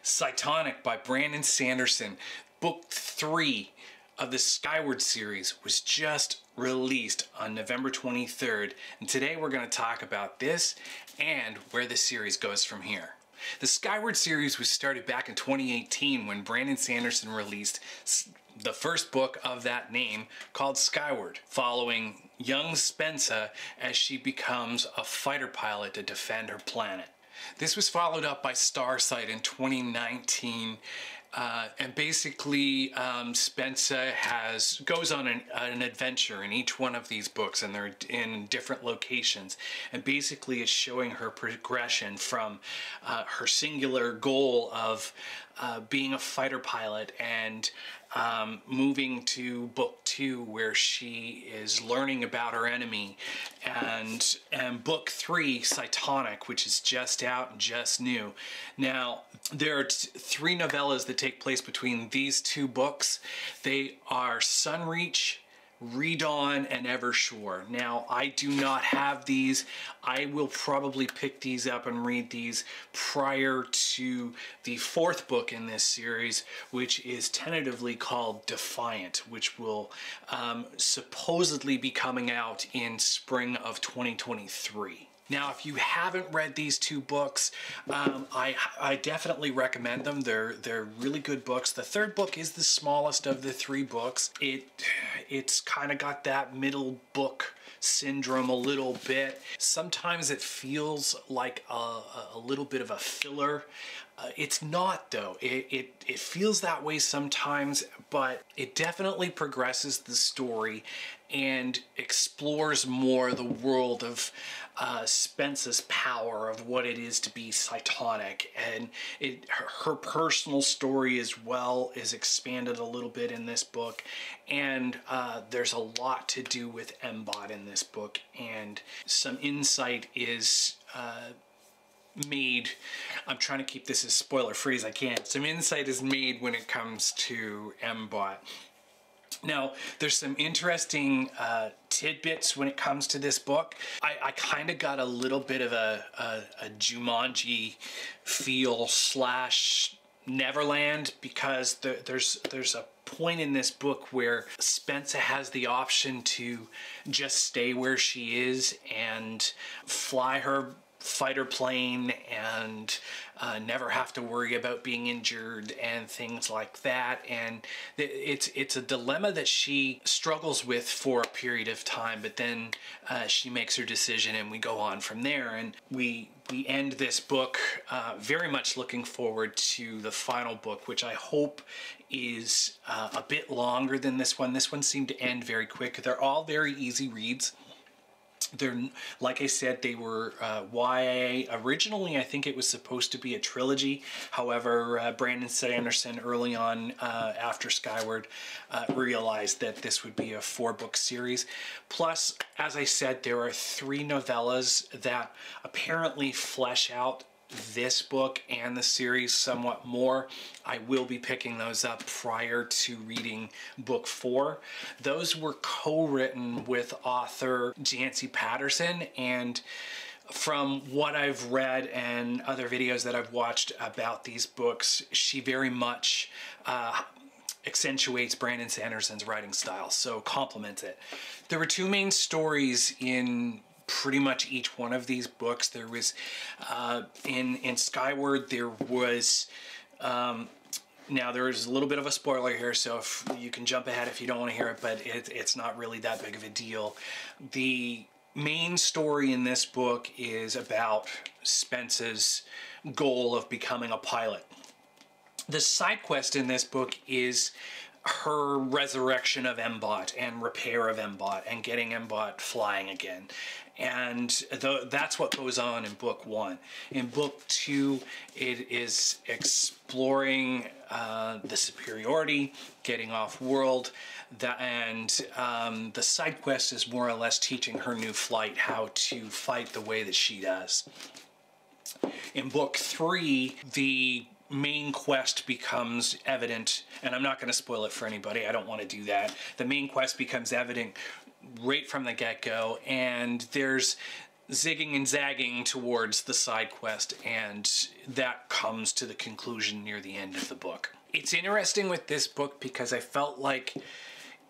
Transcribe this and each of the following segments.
Cytonic by Brandon Sanderson, Book 3 of the Skyward Series, was just released on November 23rd, and today we're going to talk about this and where the series goes from here. The Skyward Series was started back in 2018 when Brandon Sanderson released the first book of that name, called Skyward, following young Spensa as she becomes a fighter pilot to defend her planet. This was followed up by Starsight in 2019, and basically Spensa goes on an adventure in each one of these books, and they're in different locations, and basically it's showing her progression from her singular goal of being a fighter pilot and moving to book 2 where she is learning about her enemy, and book 3, Cytonic, which is just out and just new. Now there are 3 novellas that take place between these 2 books. They are Sunreach, Redawn, and Evershore. Now, I do not have these. I will probably pick these up and read these prior to the 4th book in this series, which is tentatively called Defiant, which will supposedly be coming out in spring of 2023. Now, if you haven't read these 2 books, I definitely recommend them. They're really good books. The 3rd book is the smallest of the 3 books. It's kind of got that middle book syndrome a little bit. Sometimes it feels like a little bit of a filler. It's not, though. It feels that way sometimes, but it definitely progresses the story and explores more the world of Spensa's power, of what it is to be Cytonic, and her personal story as well is expanded a little bit in this book, and there's a lot to do with Mbot in this book, and some insight is made. I'm trying to keep this as spoiler free as I can. Some insight is made when it comes to Mbot. Now, there's some interesting tidbits when it comes to this book. I kind of got a little bit of a Jumanji feel / Neverland, because there's a point in this book where Spensa has the option to just stay where she is and fly her fighter plane and never have to worry about being injured and things like that, and it's a dilemma that she struggles with for a period of time, but then she makes her decision and we go on from there, and we end this book very much looking forward to the final book, which I hope is a bit longer than this one. This one seemed to end very quick. They're all very easy reads. They're, like I said, they were YA. Originally, I think it was supposed to be a trilogy. However, Brandon Sanderson early on after Skyward realized that this would be a 4-book series. Plus, as I said, there are 3 novellas that apparently flesh out this book and the series somewhat more. I will be picking those up prior to reading book 4. Those were co-written with author Jancy Patterson, and from what I've read and other videos that I've watched about these books, she very much accentuates Brandon Sanderson's writing style, so complements it. There were 2 main stories in pretty much each one of these books. There was in Skyward, there was now there is a little bit of a spoiler here, so if you can jump ahead if you don't want to hear it, but it's not really that big of a deal. The main story in this book is about Spensa's goal of becoming a pilot. The side quest in this book is her resurrection of Mbot and repair of Mbot and getting Mbot flying again. And that's what goes on in book 1. In book 2, it is exploring the superiority, getting off world, and the side quest is more or less teaching her new flight how to fight the way that she does. In book 3, the main quest becomes evident, and I'm not going to spoil it for anybody, I don't want to do that. The main quest becomes evident right from the get-go, and there's zigging and zagging towards the side quest, and that comes to the conclusion near the end of the book. It's interesting with this book because I felt like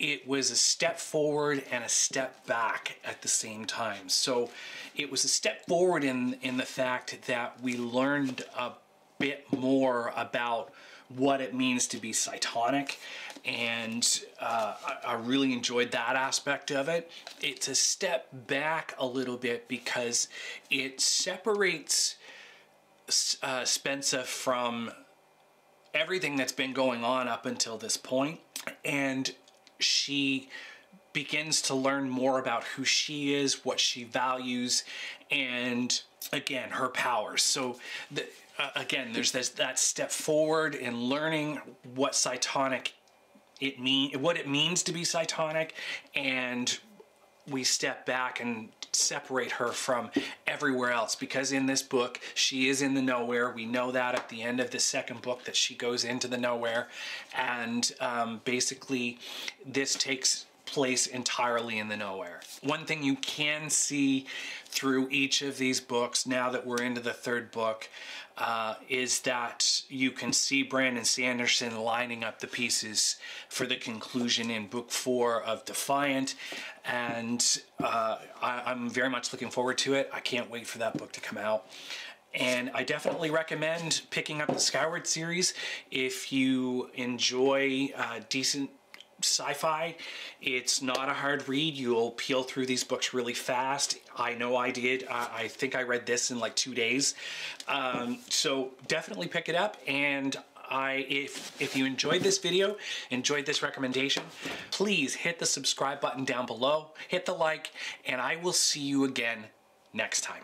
it was a step forward and a step back at the same time. So it was a step forward in the fact that we learned a bit more about what it means to be Cytonic, and I really enjoyed that aspect of it. It's a step back a little bit because it separates Spensa from everything that's been going on up until this point, and she begins to learn more about who she is, what she values, and again, her powers. So again, there's that step forward in learning what Cytonic what it means to be Cytonic, and we step back and separate her from everywhere else, because in this book she is in the nowhere. We know that at the end of the second book that she goes into the nowhere, and basically this takes place entirely in the nowhere. One thing you can see through each of these books, now that we're into the third book, is that you can see Brandon Sanderson lining up the pieces for the conclusion in book 4 of Defiant, and I'm very much looking forward to it. I can't wait for that book to come out. And I definitely recommend picking up the Skyward series if you enjoy decent sci-fi. It's not a hard read. You'll peel through these books really fast. I know I did. I think I read this in like 2 days. So definitely pick it up. And if you enjoyed this video, enjoyed this recommendation, please hit the subscribe button down below, hit the like, and I will see you again next time.